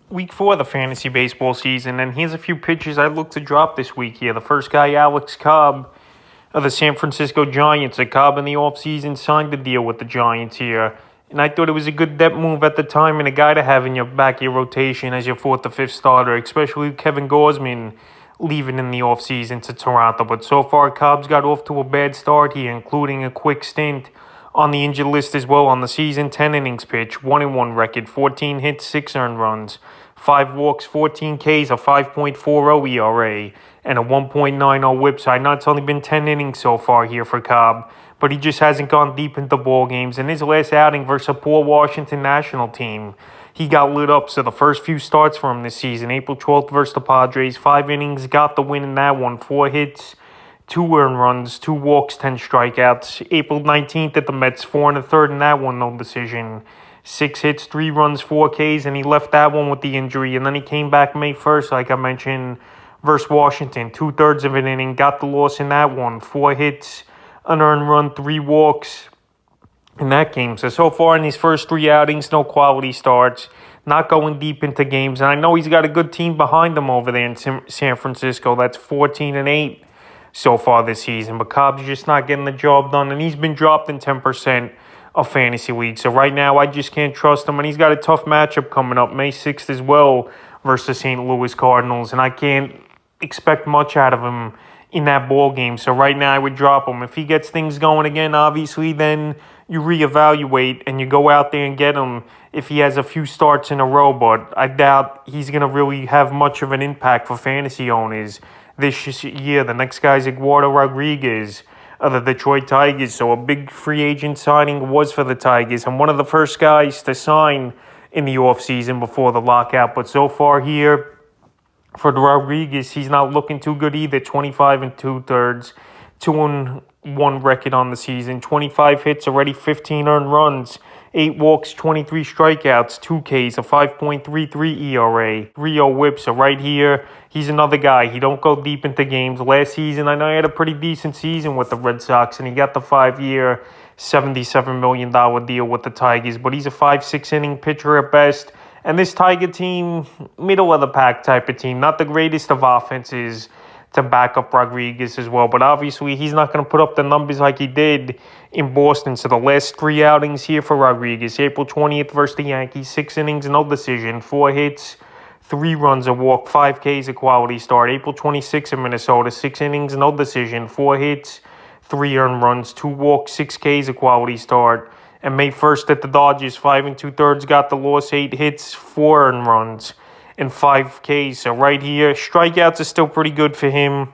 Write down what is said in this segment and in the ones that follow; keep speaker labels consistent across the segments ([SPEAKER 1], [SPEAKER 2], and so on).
[SPEAKER 1] week 4 of the fantasy baseball season, and here's a few pitchers I look to drop this week here. The first guy, Alex Cobb of the San Francisco Giants. Cobb in the offseason signed a deal with the Giants here, and I thought it was a good depth move at the time and a guy to have in your back of your rotation as your 4th or 5th starter, especially Kevin Gausman leaving in the offseason to Toronto. But so far, Cobb's got off to a bad start here, including a quick stint on the injured list as well on the season. 10 innings pitched, 1-1 record, 14 hits, 6 earned runs, 5 walks, 14 Ks, a 5.40 ERA, and a 1.90 whip. So I know it's only been 10 innings so far here for Cobb, but he just hasn't gone deep into ball games. In his last outing versus a poor Washington national team, he got lit up. So the first few starts for him this season, April 12th versus the Padres, 5 innings, got the win in that one, 4 hits, 2 earned runs, 2 walks, 10 strikeouts. April 19th at the Mets, 4 1/3 in that one, no decision. 6 hits, 3 runs, 4 Ks, and he left that one with the injury. And then he came back May 1st, like I mentioned, versus Washington. 2/3 of an inning, got the loss in that one. 4 hits, an earned run, 3 walks in that game. So far in these first 3 outings, no quality starts, not going deep into games. And I know he's got a good team behind him over there in San Francisco. That's 14-8 so far this season. But Cobb's just not getting the job done, and he's been dropped in 10% of fantasy leagues. So right now, I just can't trust him. And he's got a tough matchup coming up May 6th as well versus the St. Louis Cardinals. And I can't expect much out of him in that ball game. So right now, I would drop him. If he gets things going again, obviously, then you reevaluate and you go out there and get him if he has a few starts in a row. But I doubt he's going to really have much of an impact for fantasy owners this year. The next guy is Eduardo Rodriguez of the Detroit Tigers. So a big free agent signing was for the Tigers, and one of the first guys to sign in the offseason before the lockout. But so far here for Rodriguez, he's not looking too good either. 25 2/3, 2-1 record on the season, 25 hits, already 15 earned runs, 8 walks, 23 strikeouts, 2 Ks, a 5.33 ERA, 3.0 whip. So right here, he's another guy. He don't go deep into games. Last season, I know he had a pretty decent season with the Red Sox, and he got the 5-year, $77 million deal with the Tigers. But he's a 5-6 inning pitcher at best. And this Tiger team, middle of the pack type of team, not the greatest of offenses to back up Rodriguez as well. But obviously, he's not going to put up the numbers like he did in Boston. So the last 3 outings here for Rodriguez: April 20th versus the Yankees, 6 innings, no decision, 4 hits, 3 runs, a walk, 5 Ks, a quality start. April 26th in Minnesota, 6 innings, no decision, 4 hits, 3 earned runs, 2 walks, 6 Ks, a quality start. And May 1st at the Dodgers, 5 2/3, got the loss, 8 hits, 4 earned runs, and 5 Ks. So right here, strikeouts are still pretty good for him.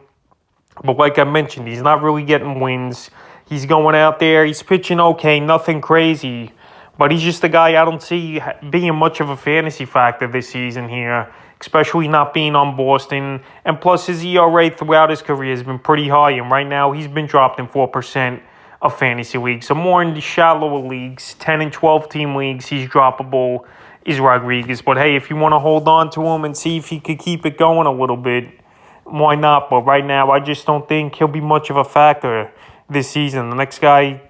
[SPEAKER 1] But like I mentioned, he's not really getting wins. He's going out there, he's pitching okay, nothing crazy. But he's just a guy I don't see being much of a fantasy factor this season here, especially not being on Boston. And plus, his ERA throughout his career has been pretty high. And right now, he's been dropped in 4% of fantasy leagues. So more in the shallower leagues, 10 and 12 team leagues, he's droppable, is Rodriguez. But hey, if you want to hold on to him and see if he could keep it going a little bit, why not? But right now, I just don't think he'll be much of a factor this season. The next guy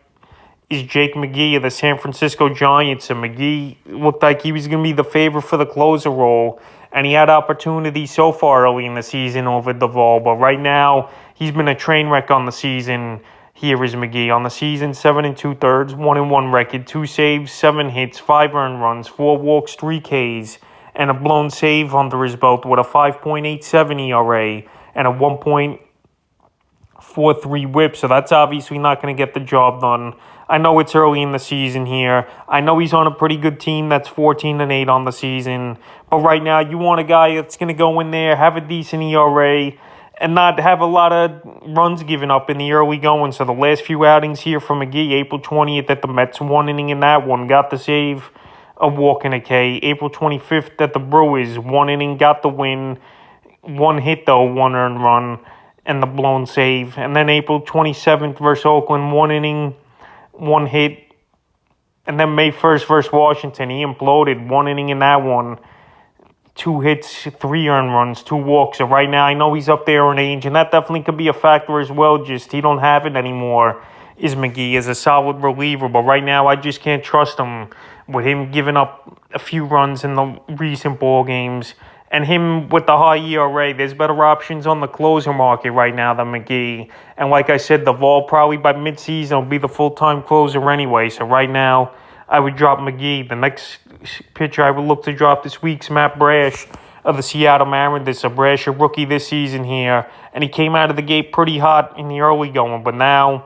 [SPEAKER 1] is Jake McGee of the San Francisco Giants. And McGee looked like he was going to be the favorite for the closer role, and he had opportunity so far early in the season over Duvall. But right now, he's been a train wreck on the season. Here is McGee on the season: 7 2/3, 1-1 record, 2 saves, 7 hits, 5 earned runs, 4 walks, 3 Ks, and a blown save under his belt with a 5.87 ERA and a 1.43 whip. So that's obviously not going to get the job done. I know it's early in the season here. I know he's on a pretty good team that's 14-8 on the season. But right now, you want a guy that's going to go in there, have a decent ERA, and not have a lot of runs given up in the early going. So the last few outings here from McGee: April 20th at the Mets, 1 inning in that one, got the save, a walk and a K. April 25th at the Brewers, 1 inning, got the win, 1 hit though, 1 earned run, and the blown save. And then April 27th versus Oakland, 1 inning, 1 hit. And then May 1st versus Washington, he imploded, 1 inning in that one, 2 hits, 3 earned runs, 2 walks. So right now, I know he's up there in age, and that definitely could be a factor as well. Just he don't have it anymore is McGee as a solid reliever, but right now I just can't trust him with him giving up a few runs in the recent ball games. And him with the high ERA, there's better options on the closer market right now than McGee. And like I said, Duvall probably by midseason will be the full-time closer anyway. So right now, I would drop McGee. The next pitcher I would look to drop this week's Matt Brash of the Seattle Mariners. Brash, a rookie this season here. And he came out of the gate pretty hot in the early going. But now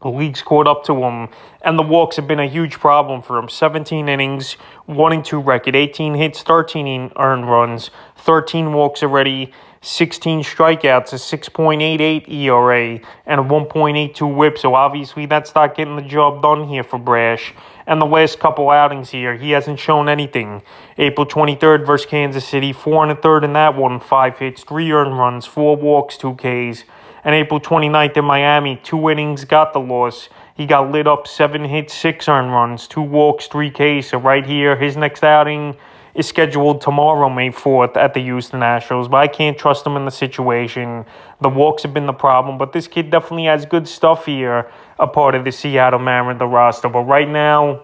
[SPEAKER 1] the league's caught up to him, and the walks have been a huge problem for him. 17 innings, 1-2 record, 18 hits, 13 earned runs, 13 walks already, 16 strikeouts, a 6.88 ERA, and a 1.82 whip. So obviously that's not getting the job done here for Brash. And the last couple outings here, he hasn't shown anything. April 23rd versus Kansas City, 4 1/3 in that one, 5 hits, 3 earned runs, 4 walks, 2 Ks. And April 29th in Miami, 2 innings, got the loss. He got lit up, 7 hits, 6 earned runs, 2 walks, 3 Ks. So right here, his next outing is scheduled tomorrow, May 4th, at the Houston Astros. But I can't trust him in the situation. The walks have been the problem. But this kid definitely has good stuff here, a part of the Seattle Mariners roster. But right now,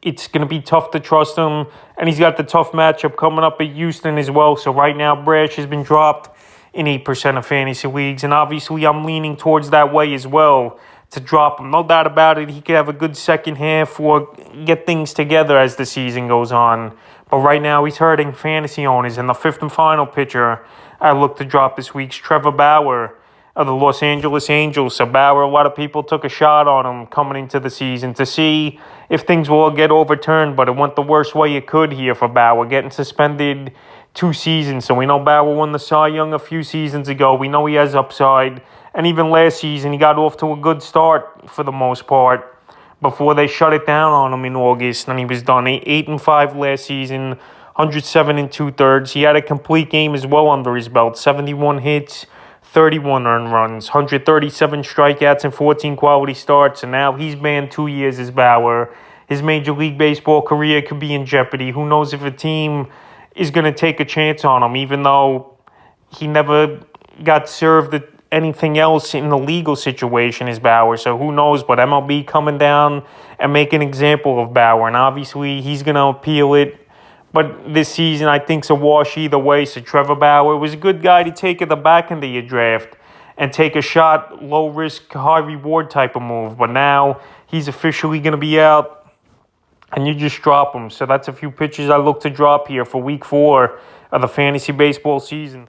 [SPEAKER 1] it's going to be tough to trust him. And he's got the tough matchup coming up at Houston as well. So right now, Brash has been dropped in 8% of fantasy leagues. And obviously, I'm leaning towards that way as well to drop him. No doubt about it. He could have a good second half or get things together as the season goes on. But right now, he's hurting fantasy owners. And the fifth and final pitcher I look to drop this week's Trevor Bauer of the Los Angeles Angels. So Bauer, a lot of people took a shot on him coming into the season to see if things will get overturned. But it went the worst way it could here for Bauer, getting suspended 2 seasons. So we know Bauer won the Cy Young a few seasons ago. We know he has upside. And even last season, he got off to a good start for the most part before they shut it down on him in August. And he was done 8-5 last season, 107 2/3. He had a complete game as well under his belt. 71 hits, 31 earned runs, 137 strikeouts, and 14 quality starts. And now he's banned 2 years as Bauer. His Major League Baseball career could be in jeopardy. Who knows if a team is going to take a chance on him, even though he never got served anything else in the legal situation as Bauer. So who knows, but MLB coming down and make an example of Bauer. And obviously he's going to appeal it. But this season I think's a wash either way. So Trevor Bauer was a good guy to take at the back end of your draft and take a shot, low risk, high reward type of move. But now he's officially going to be out, and you just drop them. So that's a few pitches I look to drop here for week 4 of the fantasy baseball season.